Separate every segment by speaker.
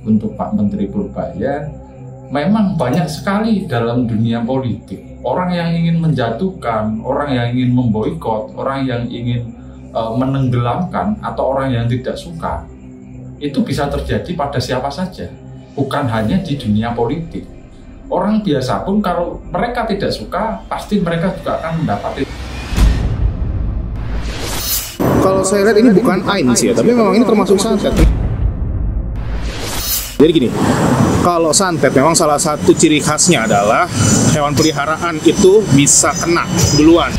Speaker 1: untuk Pak Menteri Purbaya, memang banyak sekali dalam dunia politik orang yang ingin menjatuhkan, orang yang ingin memboikot, orang yang ingin menenggelamkan, atau orang yang tidak suka. Itu bisa terjadi pada siapa saja, bukan hanya di dunia politik. Orang biasa pun kalau mereka tidak suka, pasti mereka juga akan mendapati.
Speaker 2: Kalau saya lihat ini bukan ain sih ya, tapi memang ini termasuk santet. Jadi gini, kalau santet memang salah satu ciri khasnya adalah hewan peliharaan itu bisa kena duluan.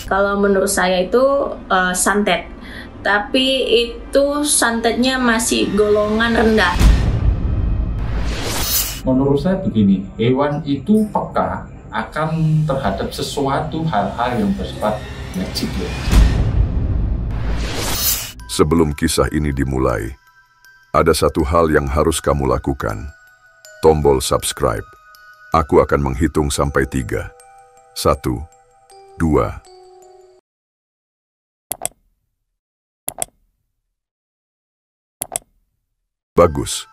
Speaker 3: Kalau menurut saya itu santet, tapi itu santetnya masih golongan rendah.
Speaker 1: Menurut saya begini, hewan itu peka akan terhadap sesuatu hal-hal yang bersifat magic.
Speaker 4: Sebelum kisah ini dimulai, ada satu hal yang harus kamu lakukan. Tombol subscribe. Aku akan menghitung sampai 3. 1, 2. Bagus.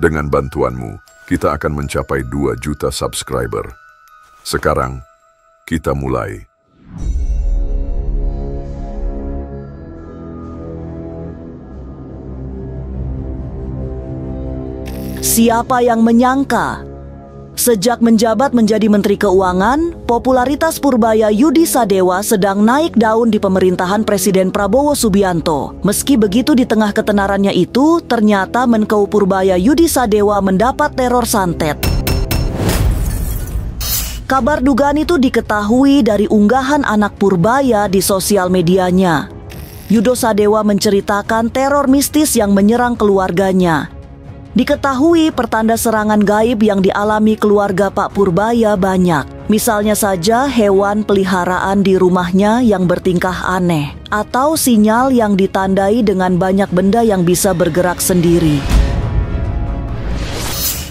Speaker 4: Dengan bantuanmu, kita akan mencapai 2 juta subscriber. Sekarang, kita mulai.
Speaker 5: Siapa yang menyangka? Sejak menjabat menjadi Menteri Keuangan, popularitas Purbaya Yudi Sadewa sedang naik daun di pemerintahan Presiden Prabowo Subianto. Meski begitu, di tengah ketenarannya itu, ternyata Menkeu Purbaya Yudi Sadewa mendapat teror santet. Kabar dugaan itu diketahui dari unggahan anak Purbaya di sosial medianya. Yudo Sadewa menceritakan teror mistis yang menyerang keluarganya. Diketahui pertanda serangan gaib yang dialami keluarga Pak Purbaya banyak. Misalnya saja hewan peliharaan di rumahnya yang bertingkah aneh, atau sinyal yang ditandai dengan banyak benda yang bisa bergerak sendiri.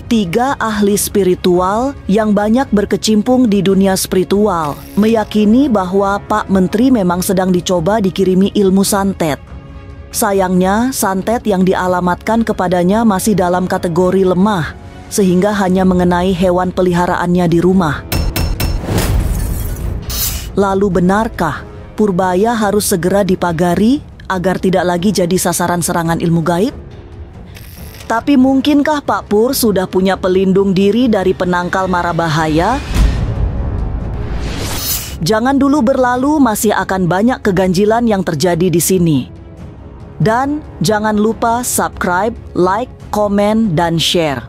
Speaker 5: 3 ahli spiritual yang banyak berkecimpung di dunia spiritual meyakini bahwa Pak Menteri memang sedang dicoba dikirimi ilmu santet. Sayangnya, santet yang dialamatkan kepadanya masih dalam kategori lemah, sehingga hanya mengenai hewan peliharaannya di rumah. Lalu benarkah Purbaya harus segera dipagari agar tidak lagi jadi sasaran serangan ilmu gaib? Tapi mungkinkah Pak Pur sudah punya pelindung diri dari penangkal mara bahaya? Jangan dulu berlalu, masih akan banyak keganjilan yang terjadi di sini. Dan jangan lupa subscribe, like, komen, dan share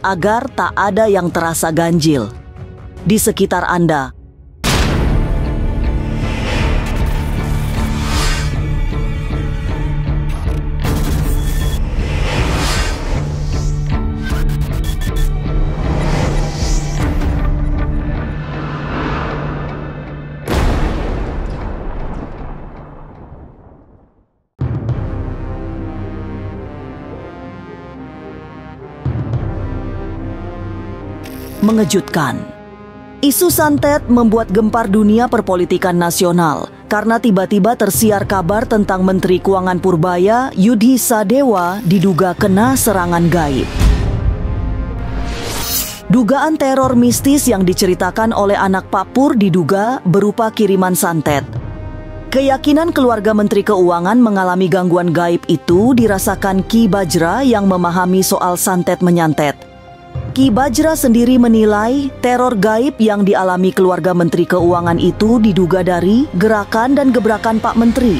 Speaker 5: agar tak ada yang terasa ganjil di sekitar Anda. Mengejutkan. Isu santet membuat gempar dunia perpolitikan nasional karena tiba-tiba tersiar kabar tentang Menteri Keuangan Purbaya Yudi Sadewa diduga kena serangan gaib. Dugaan teror mistis yang diceritakan oleh anak Pak Pur diduga berupa kiriman santet. Keyakinan keluarga Menteri Keuangan mengalami gangguan gaib itu dirasakan Ki Bajra yang memahami soal santet menyantet. Ki Bajra sendiri menilai teror gaib yang dialami keluarga Menteri Keuangan itu diduga dari gerakan dan gebrakan Pak Menteri.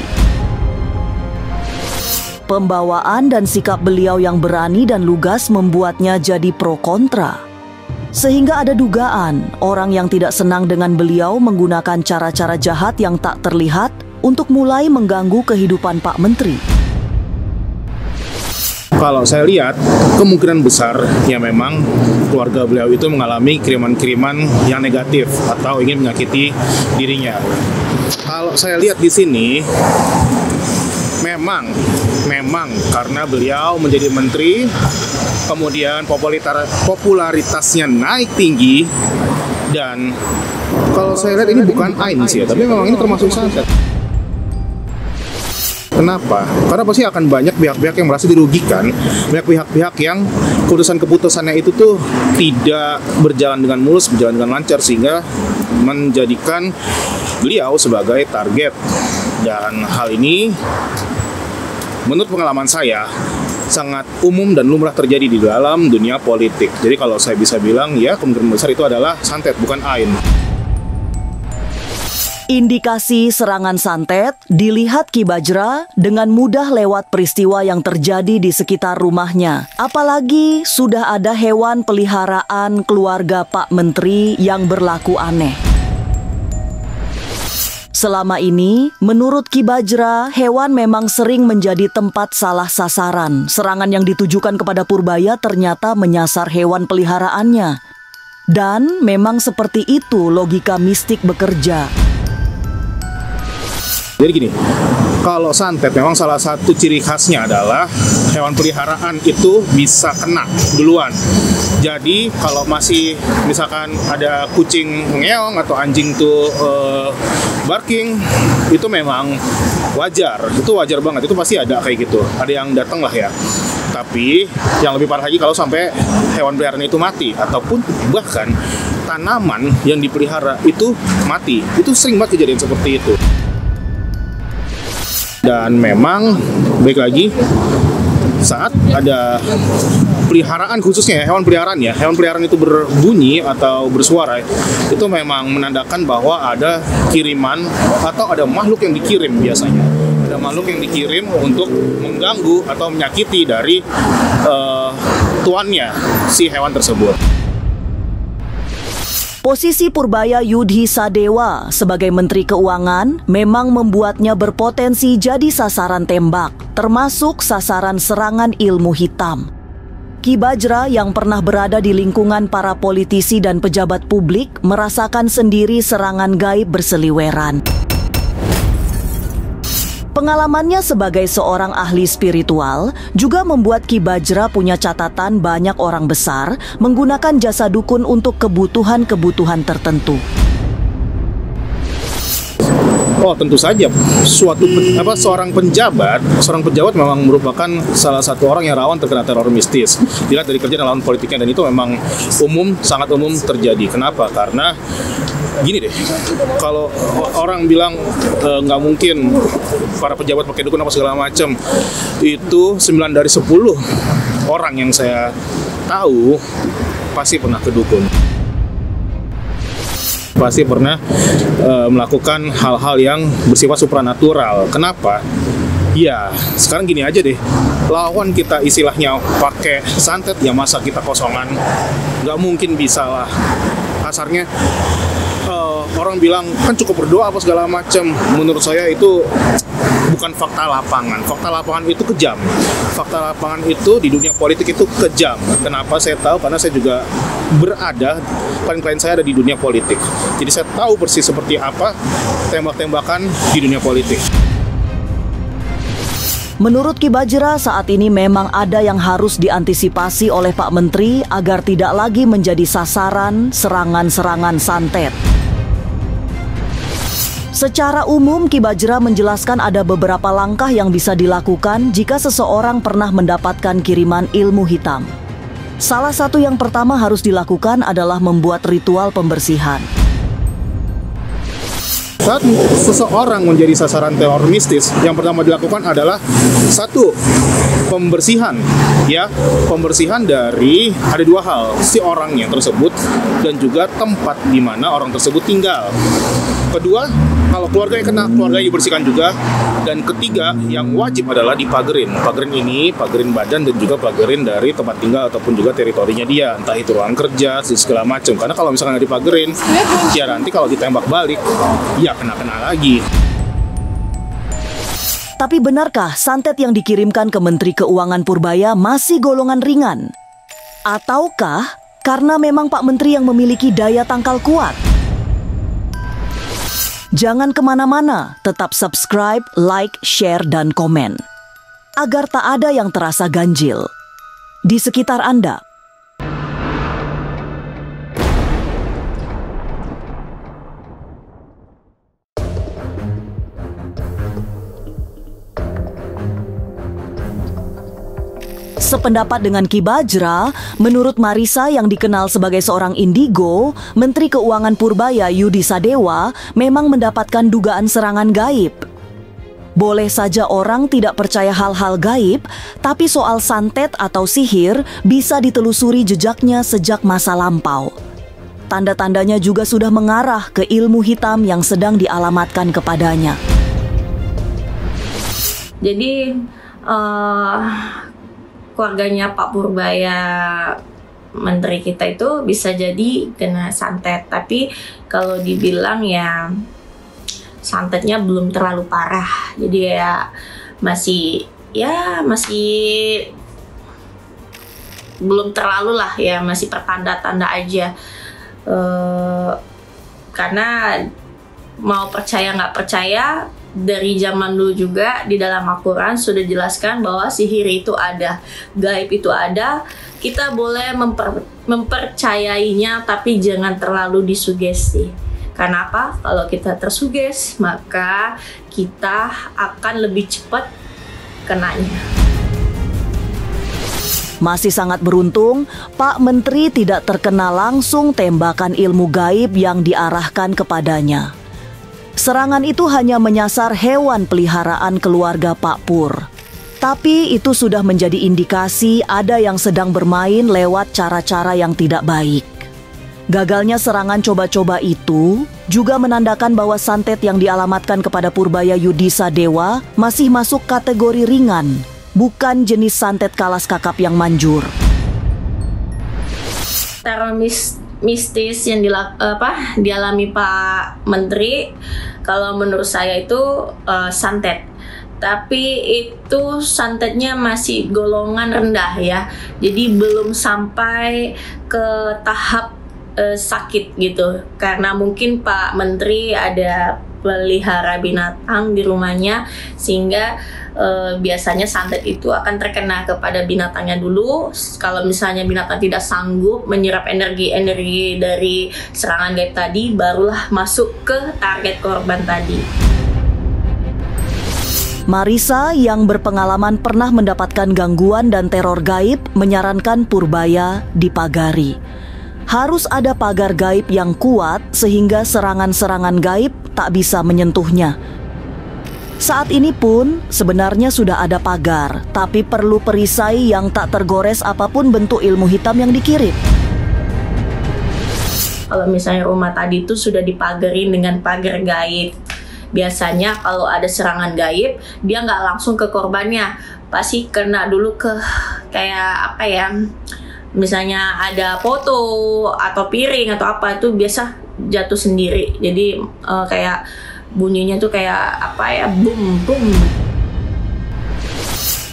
Speaker 5: Pembawaan dan sikap beliau yang berani dan lugas membuatnya jadi pro kontra. Sehingga ada dugaan orang yang tidak senang dengan beliau menggunakan cara-cara jahat yang tak terlihat untuk mulai mengganggu kehidupan Pak Menteri.
Speaker 2: Kalau saya lihat, kemungkinan besar ya memang keluarga beliau itu mengalami kiriman-kiriman yang negatif atau ingin menyakiti dirinya. Kalau saya lihat di sini, memang karena beliau menjadi menteri, kemudian popularitasnya naik tinggi, dan kalau saya lihat ini bukan ain sih ya, tapi memang ini termasuk santet. Kenapa? Karena pasti akan banyak pihak-pihak yang merasa dirugikan, banyak pihak-pihak yang keputusan-keputusannya itu tuh tidak berjalan dengan mulus, berjalan dengan lancar, sehingga menjadikan beliau sebagai target. Dan hal ini menurut pengalaman saya sangat umum dan lumrah terjadi di dalam dunia politik. Jadi kalau saya bisa bilang, ya kemungkinan besar itu adalah santet, bukan ain.
Speaker 5: Indikasi serangan santet dilihat Ki Bajra dengan mudah lewat peristiwa yang terjadi di sekitar rumahnya. Apalagi sudah ada hewan peliharaan keluarga Pak Menteri yang berlaku aneh. Selama ini, menurut Ki Bajra, hewan memang sering menjadi tempat salah sasaran. Serangan yang ditujukan kepada Purbaya ternyata menyasar hewan peliharaannya. Dan memang seperti itu logika mistik bekerja.
Speaker 2: Jadi gini, kalau santet memang salah satu ciri khasnya adalah hewan peliharaan itu bisa kena duluan. Jadi kalau masih misalkan ada kucing ngeong atau anjing tuh barking, itu memang wajar. Itu wajar banget, itu pasti ada kayak gitu. Ada yang datang lah ya. Tapi yang lebih parah lagi kalau sampai hewan peliharaan itu mati, ataupun bahkan tanaman yang dipelihara itu mati. Itu sering banget kejadian seperti itu. Dan memang, baik lagi, saat ada peliharaan khususnya ya, hewan peliharaan itu berbunyi atau bersuara, itu memang menandakan bahwa ada kiriman atau ada makhluk yang dikirim biasanya. Ada makhluk yang dikirim untuk mengganggu atau menyakiti dari tuannya, si hewan tersebut.
Speaker 5: Posisi Purbaya Yudhi Sadewa sebagai Menteri Keuangan memang membuatnya berpotensi jadi sasaran tembak, termasuk sasaran serangan ilmu hitam. Ki Bajra yang pernah berada di lingkungan para politisi dan pejabat publik merasakan sendiri serangan gaib berseliweran. Pengalamannya sebagai seorang ahli spiritual juga membuat Ki Bajra punya catatan banyak orang besar menggunakan jasa dukun untuk kebutuhan-kebutuhan tertentu.
Speaker 2: Oh, tentu saja seorang pejabat memang merupakan salah satu orang yang rawan terkena teror mistis. Dilihat dari kerja dan lawan politiknya, dan itu memang sangat umum terjadi. Kenapa? Karena gini deh, kalau orang bilang nggak mungkin para pejabat pakai dukun apa segala macam, itu 9 dari 10 orang yang saya tahu pasti pernah ke dukun, pasti pernah melakukan hal-hal yang bersifat supranatural. Kenapa? Ya, sekarang gini aja deh, lawan kita istilahnya pakai santet, ya masa kita kosongan? Nggak mungkin bisa lah. Kasarnya orang bilang kan cukup berdoa apa segala macam. Menurut saya itu bukan fakta lapangan. Fakta lapangan itu kejam. Fakta lapangan itu di dunia politik itu kejam. Kenapa saya tahu? Karena saya juga berada, klien saya ada di dunia politik. Jadi saya tahu persis seperti apa tembak-tembakan di dunia politik.
Speaker 5: Menurut Ki Bajra, saat ini memang ada yang harus diantisipasi oleh Pak Menteri agar tidak lagi menjadi sasaran serangan-serangan santet. Secara umum, Ki Bajra menjelaskan ada beberapa langkah yang bisa dilakukan jika seseorang pernah mendapatkan kiriman ilmu hitam. Salah satu yang pertama harus dilakukan adalah membuat ritual pembersihan.
Speaker 2: Saat seseorang menjadi sasaran teror mistis, yang pertama dilakukan adalah satu, pembersihan. Ya, pembersihan dari ada dua hal, si orangnya tersebut dan juga tempat di mana orang tersebut tinggal. Kedua, kalau keluarga yang kena, keluarga dibersihkan juga. Dan ketiga, yang wajib adalah dipagerin. Pagerin ini, pagerin badan dan juga pagerin dari tempat tinggal ataupun juga teritorinya dia, entah itu ruang kerja, segala macam. Karena kalau misalnya nggak dipagerin, ya nanti kalau ditembak balik, ya kena-kena lagi.
Speaker 5: Tapi benarkah santet yang dikirimkan ke Menteri Keuangan Purbaya masih golongan ringan? Ataukah karena memang Pak Menteri yang memiliki daya tangkal kuat? Jangan kemana-mana, tetap subscribe, like, share, dan komen. Agar tak ada yang terasa ganjil di sekitar Anda. Sependapat dengan Ki Bajra, menurut Marisa yang dikenal sebagai seorang indigo, Menteri Keuangan Purbaya Yudi Sadewa memang mendapatkan dugaan serangan gaib. Boleh saja orang tidak percaya hal-hal gaib, tapi soal santet atau sihir bisa ditelusuri jejaknya sejak masa lampau. Tanda-tandanya juga sudah mengarah ke ilmu hitam yang sedang dialamatkan kepadanya.
Speaker 3: Jadi keluarganya Pak Purbaya, menteri kita itu bisa jadi kena santet. Tapi kalau dibilang ya santetnya belum terlalu parah. Jadi ya masih belum terlalu lah ya, masih pertanda-tanda aja. Karena mau percaya nggak percaya, dari zaman dulu juga di dalam Al-Quran sudah dijelaskan bahwa sihir itu ada, gaib itu ada. Kita boleh mempercayainya, tapi jangan terlalu disugesti. Karena apa? Kalau kita tersuges, maka kita akan lebih cepat kenanya.
Speaker 5: Masih sangat beruntung, Pak Menteri tidak terkena langsung tembakan ilmu gaib yang diarahkan kepadanya. Serangan itu hanya menyasar hewan peliharaan keluarga Pak Pur. Tapi itu sudah menjadi indikasi ada yang sedang bermain lewat cara-cara yang tidak baik. Gagalnya serangan coba-coba itu juga menandakan bahwa santet yang dialamatkan kepada Purbaya Yudi Sadewa masih masuk kategori ringan, bukan jenis santet kalas kakap yang manjur.
Speaker 3: Teror mistis yang dialami Pak Menteri, kalau menurut saya itu santet. Tapi itu santetnya masih golongan rendah ya. Jadi belum sampai ke tahap sakit gitu. Karena mungkin Pak Menteri ada pelihara binatang di rumahnya, sehingga biasanya santet itu akan terkena kepada binatangnya dulu. Kalau misalnya binatang tidak sanggup menyerap energi dari serangan gaib tadi, barulah masuk ke target korban tadi.
Speaker 5: Marisa yang berpengalaman pernah mendapatkan gangguan dan teror gaib menyarankan Purbaya dipagari. Harus ada pagar gaib yang kuat sehingga serangan-serangan gaib tak bisa menyentuhnya. Saat ini pun sebenarnya sudah ada pagar, tapi perlu perisai yang tak tergores apapun bentuk ilmu hitam yang dikirim.
Speaker 3: Kalau misalnya rumah tadi itu sudah dipagarin dengan pagar gaib, biasanya kalau ada serangan gaib, dia nggak langsung ke korbannya, pasti kena dulu ke kayak apa ya, misalnya ada foto atau piring atau apa, itu biasa jatuh sendiri. Jadi kayak bunyinya tuh kayak apa ya, boom boom.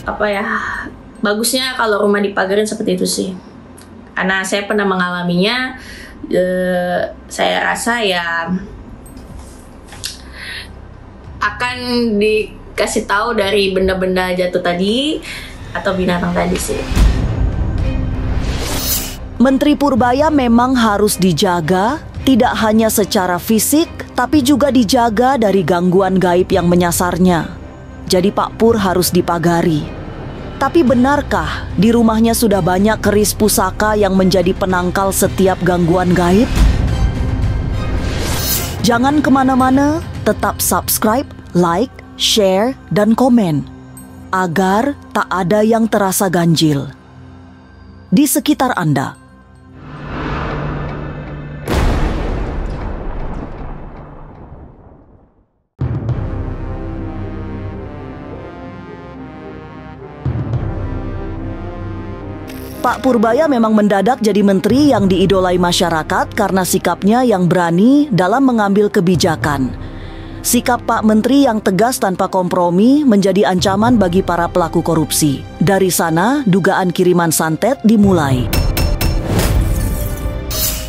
Speaker 3: Apa ya, bagusnya kalau rumah dipagarin seperti itu sih. Karena saya pernah mengalaminya, saya rasa ya akan dikasih tahu dari benda-benda jatuh tadi atau binatang tadi sih.
Speaker 5: Menteri Purbaya memang harus dijaga, tidak hanya secara fisik, tapi juga dijaga dari gangguan gaib yang menyasarnya. Jadi Pak Pur harus dipagari. Tapi benarkah di rumahnya sudah banyak keris pusaka yang menjadi penangkal setiap gangguan gaib? Jangan kemana-mana, tetap subscribe, like, share, dan komen, agar tak ada yang terasa ganjil di sekitar Anda. Pak Purbaya memang mendadak jadi menteri yang diidolai masyarakat karena sikapnya yang berani dalam mengambil kebijakan. Sikap Pak Menteri yang tegas tanpa kompromi menjadi ancaman bagi para pelaku korupsi. Dari sana, dugaan kiriman santet dimulai.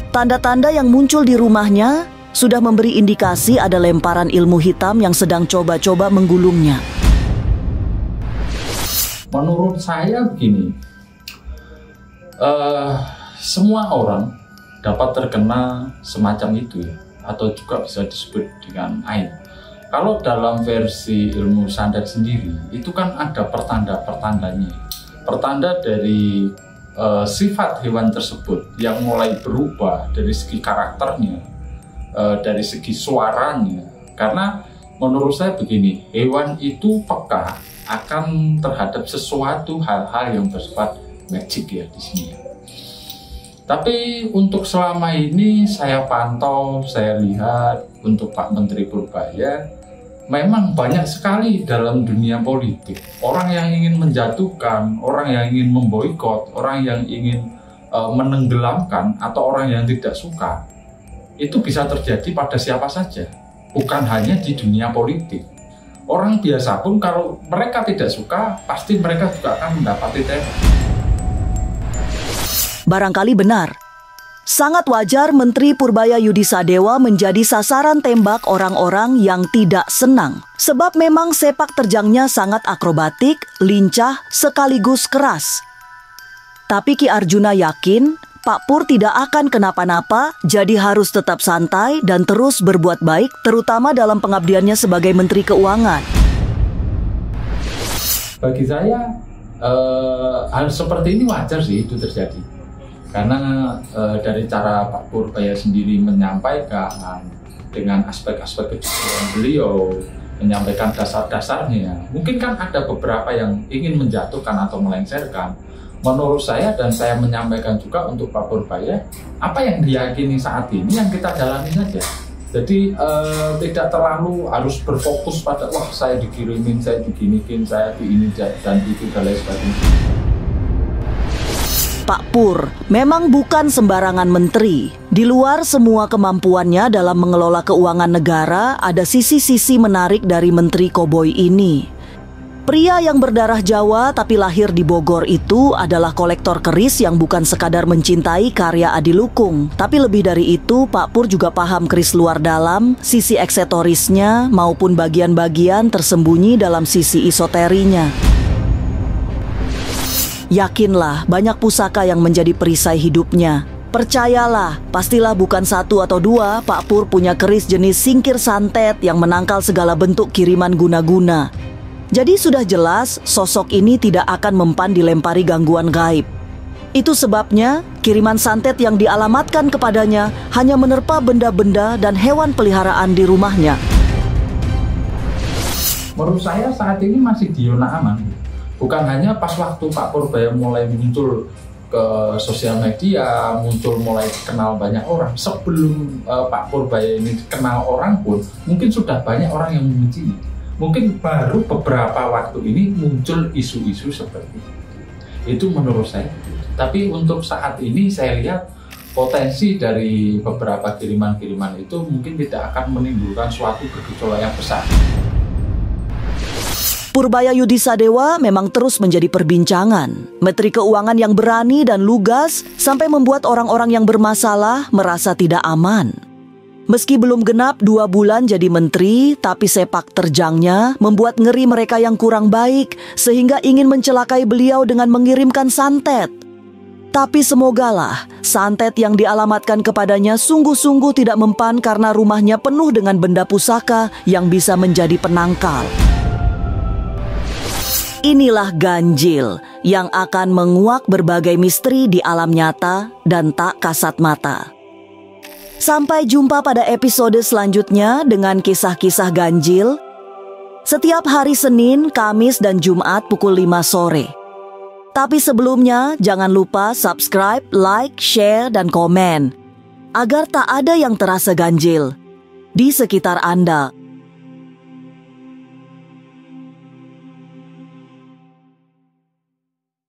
Speaker 5: Tanda-tanda yang muncul di rumahnya sudah memberi indikasi ada lemparan ilmu hitam yang sedang coba-coba menggulungnya.
Speaker 1: Menurut saya begini, semua orang dapat terkena semacam itu ya, atau juga bisa disebut dengan aib. Kalau dalam versi ilmu santet sendiri, itu kan ada pertanda-pertandanya. pertanda dari sifat hewan tersebut yang mulai berubah dari segi karakternya, dari segi suaranya. Karena menurut saya begini, hewan itu peka akan terhadap sesuatu hal-hal yang bersifat magic ya di sini. Tapi untuk selama ini saya pantau, saya lihat untuk Pak Menteri Purbaya, memang banyak sekali dalam dunia politik orang yang ingin menjatuhkan, orang yang ingin memboikot, orang yang ingin menenggelamkan, atau orang yang tidak suka. Itu bisa terjadi pada siapa saja, bukan hanya di dunia politik. Orang biasa pun kalau mereka tidak suka, pasti mereka juga akan mendapati teror.
Speaker 5: Barangkali benar. Sangat wajar Menteri Purbaya Yudi Sadewa menjadi sasaran tembak orang-orang yang tidak senang. Sebab memang sepak terjangnya sangat akrobatik, lincah, sekaligus keras. Tapi Ki Arjuna yakin Pak Pur tidak akan kenapa-napa, jadi harus tetap santai dan terus berbuat baik, terutama dalam pengabdiannya sebagai Menteri Keuangan.
Speaker 1: Bagi saya, hal seperti ini wajar sih itu terjadi. Karena dari cara Pak Purbaya sendiri menyampaikan dengan aspek-aspek kejujuran beliau, menyampaikan dasar-dasarnya, mungkin kan ada beberapa yang ingin menjatuhkan atau melengsarkan. Menurut saya, dan saya menyampaikan juga untuk Pak Purbaya, apa yang diyakini saat ini yang kita jalani saja. Jadi tidak terlalu harus berfokus pada wah saya dikirimin, saya diginikin, saya di ini dan itu dan lain sebagainya.
Speaker 5: Pak Pur memang bukan sembarangan menteri. Di luar semua kemampuannya dalam mengelola keuangan negara, ada sisi-sisi menarik dari Menteri Koboi ini. Pria yang berdarah Jawa tapi lahir di Bogor itu adalah kolektor keris yang bukan sekadar mencintai karya Adi Lukung. Tapi lebih dari itu, Pak Pur juga paham keris luar dalam, sisi eksetorisnya maupun bagian-bagian tersembunyi dalam sisi esoterinya. Yakinlah, banyak pusaka yang menjadi perisai hidupnya. Percayalah, pastilah bukan satu atau dua, Pak Pur punya keris jenis singkir santet yang menangkal segala bentuk kiriman guna-guna. Jadi sudah jelas, sosok ini tidak akan mempan dilempari gangguan gaib. Itu sebabnya, kiriman santet yang dialamatkan kepadanya hanya menerpa benda-benda dan hewan peliharaan di rumahnya.
Speaker 1: Menurut saya saat ini masih di zona aman. Bukan hanya pas waktu Pak Purbaya mulai muncul ke sosial media, muncul mulai kenal banyak orang. Sebelum Pak Purbaya ini kenal orang pun, mungkin sudah banyak orang yang membenci. Mungkin baru beberapa waktu ini muncul isu-isu seperti itu. Itu menurut saya. Tapi untuk saat ini saya lihat potensi dari beberapa kiriman-kiriman itu mungkin tidak akan menimbulkan suatu bergejolak yang besar.
Speaker 5: Purbaya Yudi Sadewa memang terus menjadi perbincangan. Menteri Keuangan yang berani dan lugas sampai membuat orang-orang yang bermasalah merasa tidak aman. Meski belum genap 2 bulan jadi menteri, tapi sepak terjangnya membuat ngeri mereka yang kurang baik sehingga ingin mencelakai beliau dengan mengirimkan santet. Tapi semogalah santet yang dialamatkan kepadanya sungguh-sungguh tidak mempan karena rumahnya penuh dengan benda pusaka yang bisa menjadi penangkal. Inilah ganjil yang akan menguak berbagai misteri di alam nyata dan tak kasat mata. Sampai jumpa pada episode selanjutnya dengan kisah-kisah ganjil. Setiap hari Senin, Kamis, dan Jumat pukul 5 sore. Tapi sebelumnya jangan lupa subscribe, like, share, dan komen agar tak ada yang terasa ganjil di sekitar Anda.